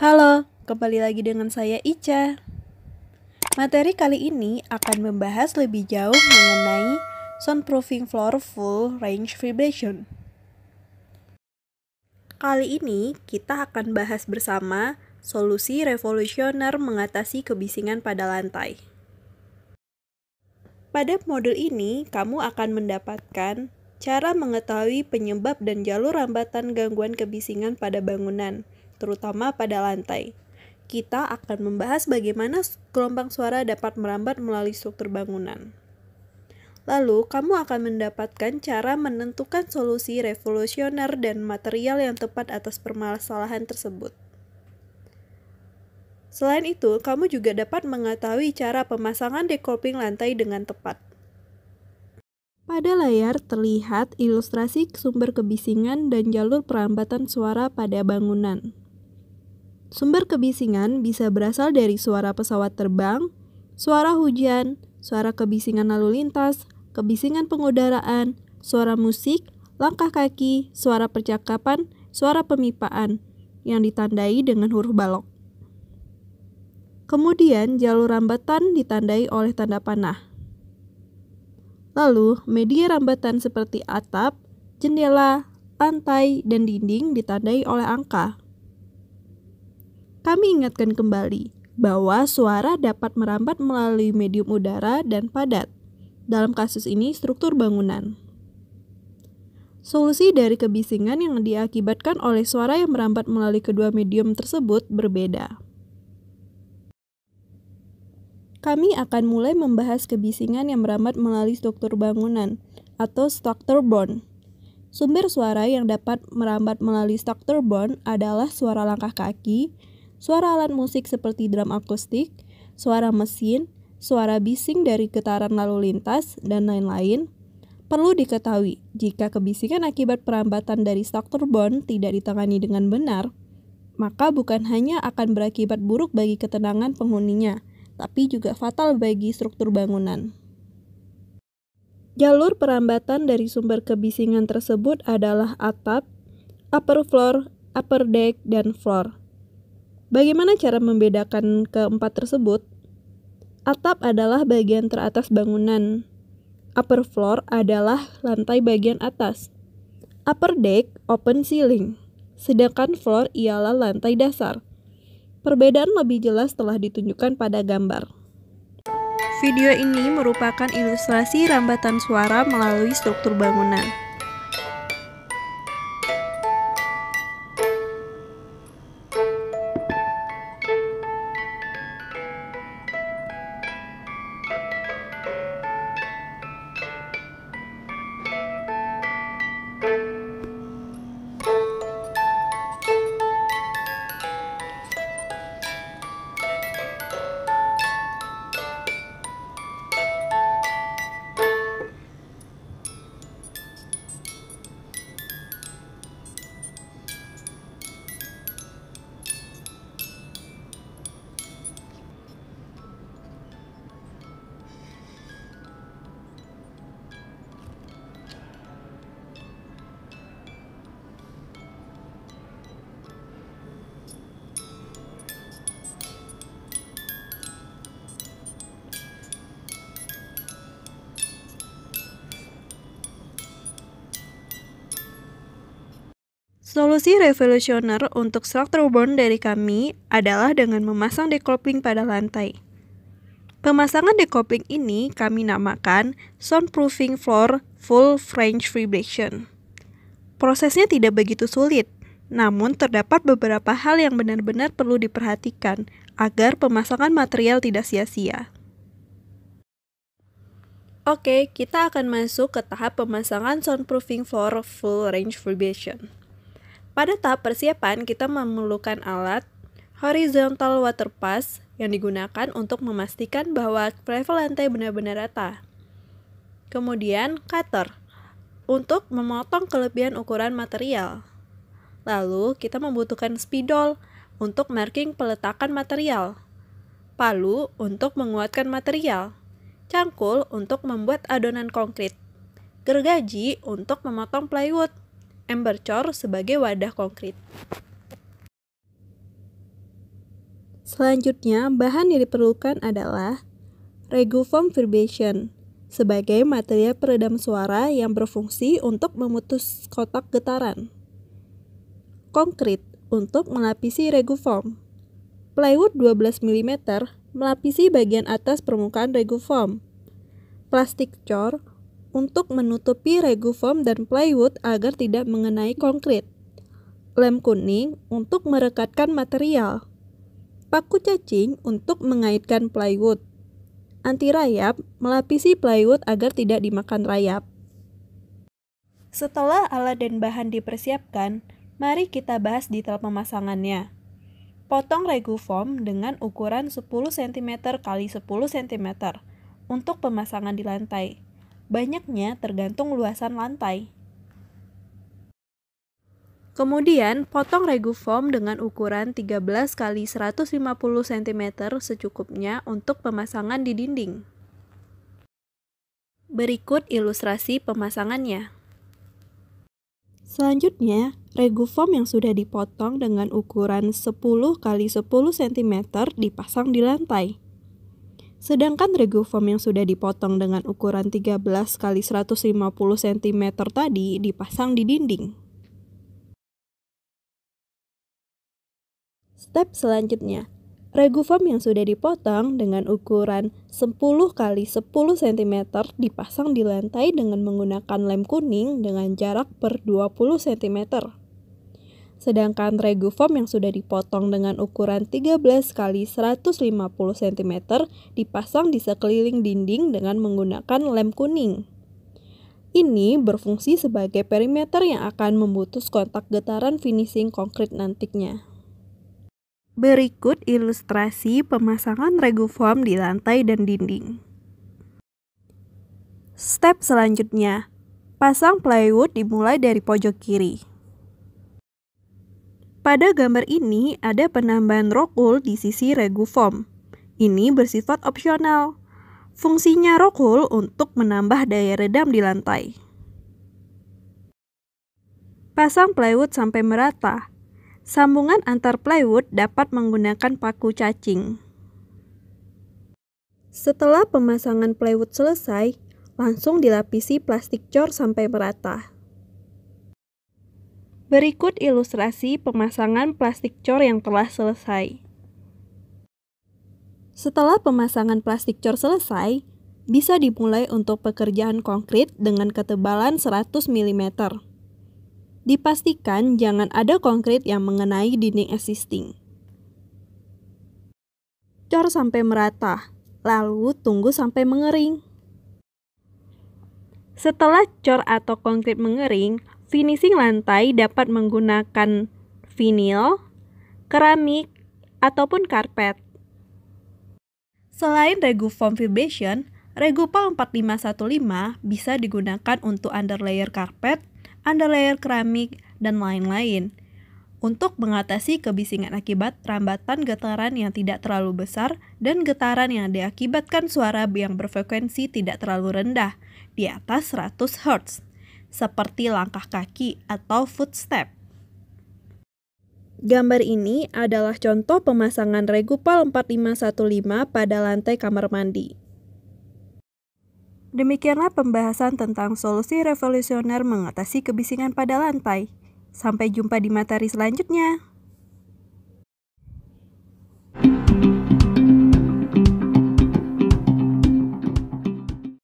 Halo, kembali lagi dengan saya Ica. Materi kali ini akan membahas lebih jauh mengenai soundproofing floor full range vibration. Kali ini kita akan bahas bersama solusi revolusioner mengatasi kebisingan pada lantai. Pada modul ini, kamu akan mendapatkan cara mengetahui penyebab dan jalur hambatan gangguan kebisingan pada bangunan, terutama pada lantai. Kita akan membahas bagaimana gelombang suara dapat merambat melalui struktur bangunan. Lalu, kamu akan mendapatkan cara menentukan solusi revolusioner dan material yang tepat atas permasalahan tersebut. Selain itu, kamu juga dapat mengetahui cara pemasangan decoupling lantai dengan tepat. Pada layar terlihat ilustrasi sumber kebisingan dan jalur perambatan suara pada bangunan. Sumber kebisingan bisa berasal dari suara pesawat terbang, suara hujan, suara kebisingan lalu lintas, kebisingan pengudaraan, suara musik, langkah kaki, suara percakapan, suara pemipaan, yang ditandai dengan huruf balok. Kemudian, jalur rambatan ditandai oleh tanda panah. Lalu, media rambatan seperti atap, jendela, lantai, dan dinding ditandai oleh angka. Kami ingatkan kembali bahwa suara dapat merambat melalui medium udara dan padat. Dalam kasus ini, struktur bangunan. Solusi dari kebisingan yang diakibatkan oleh suara yang merambat melalui kedua medium tersebut berbeda. Kami akan mulai membahas kebisingan yang merambat melalui struktur bangunan atau structure bone. Sumber suara yang dapat merambat melalui structure bone adalah suara langkah kaki, suara alat musik seperti drum akustik, suara mesin, suara bising dari getaran lalu lintas, dan lain-lain. Perlu diketahui, jika kebisingan akibat perambatan dari struktur bone tidak ditangani dengan benar, maka bukan hanya akan berakibat buruk bagi ketenangan penghuninya, tapi juga fatal bagi struktur bangunan. Jalur perambatan dari sumber kebisingan tersebut adalah atap, upper floor, upper deck, dan floor. Bagaimana cara membedakan keempat tersebut? Atap adalah bagian teratas bangunan. Upper floor adalah lantai bagian atas. Upper deck, open ceiling. Sedangkan floor ialah lantai dasar. Perbedaan lebih jelas telah ditunjukkan pada gambar. Video ini merupakan ilustrasi rambatan suara melalui struktur bangunan. Solusi revolusioner untuk structure bone dari kami adalah dengan memasang decoupling pada lantai. Pemasangan decoupling ini kami namakan soundproofing floor full range vibration. Prosesnya tidak begitu sulit, namun terdapat beberapa hal yang benar-benar perlu diperhatikan agar pemasangan material tidak sia-sia. Oke, kita akan masuk ke tahap pemasangan soundproofing floor full range vibration. Pada tahap persiapan, kita memerlukan alat horizontal water pass yang digunakan untuk memastikan bahwa level lantai benar-benar rata. Kemudian, cutter untuk memotong kelebihan ukuran material. Lalu, kita membutuhkan spidol untuk marking peletakan material, palu untuk menguatkan material, cangkul untuk membuat adonan konkrit, gergaji untuk memotong plywood, embercor sebagai wadah konkrit. Selanjutnya, bahan yang diperlukan adalah Regufoam vibration sebagai material peredam suara yang berfungsi untuk memutus kotak getaran. Konkrit untuk melapisi Regufoam. Plywood 12 mm melapisi bagian atas permukaan Regufoam. Plastik cor untuk menutupi Regufoam dan plywood agar tidak mengenai konkrit. Lem kuning untuk merekatkan material. Paku cacing untuk mengaitkan plywood. Anti rayap melapisi plywood agar tidak dimakan rayap. Setelah alat dan bahan dipersiapkan, mari kita bahas detail pemasangannya. Potong Regufoam dengan ukuran 10 cm x 10 cm untuk pemasangan di lantai. Banyaknya tergantung luasan lantai. Kemudian, potong Regufoam dengan ukuran 13 x 150 cm secukupnya untuk pemasangan di dinding. Berikut ilustrasi pemasangannya. Selanjutnya, Regufoam yang sudah dipotong dengan ukuran 10 x 10 cm dipasang di lantai. Sedangkan Regufoam yang sudah dipotong dengan ukuran 13 x 150 cm tadi dipasang di dinding. Step selanjutnya, Regufoam yang sudah dipotong dengan ukuran 10 x 10 cm dipasang di lantai dengan menggunakan lem kuning dengan jarak per 20 cm. Sedangkan Regufoam yang sudah dipotong dengan ukuran 13 x 150 cm dipasang di sekeliling dinding dengan menggunakan lem kuning. Ini berfungsi sebagai perimeter yang akan memutus kontak getaran finishing konkrit nantinya. Berikut ilustrasi pemasangan Regufoam di lantai dan dinding. Step selanjutnya, pasang plywood dimulai dari pojok kiri. Pada gambar ini ada penambahan rock wool di sisi Regufoam. Ini bersifat opsional. Fungsinya rock wool untuk menambah daya redam di lantai. Pasang plywood sampai merata. Sambungan antar plywood dapat menggunakan paku cacing. Setelah pemasangan plywood selesai, langsung dilapisi plastik cor sampai merata. Berikut ilustrasi pemasangan plastik cor yang telah selesai. Setelah pemasangan plastik cor selesai, bisa dimulai untuk pekerjaan konkrit dengan ketebalan 100 mm. Dipastikan jangan ada konkrit yang mengenai dinding existing. Cor sampai merata, lalu tunggu sampai mengering. Setelah cor atau konkrit mengering, finishing lantai dapat menggunakan vinil, keramik, ataupun karpet. Selain Regufoam vibration, Regupal 4515 bisa digunakan untuk underlayer karpet, underlayer keramik, dan lain-lain. Untuk mengatasi kebisingan akibat rambatan getaran yang tidak terlalu besar dan getaran yang diakibatkan suara yang berfrekuensi tidak terlalu rendah, di atas 100 Hz, seperti langkah kaki atau footstep. Gambar ini adalah contoh pemasangan Regupal 4515 pada lantai kamar mandi. Demikianlah pembahasan tentang solusi revolusioner mengatasi kebisingan pada lantai. Sampai jumpa di materi selanjutnya.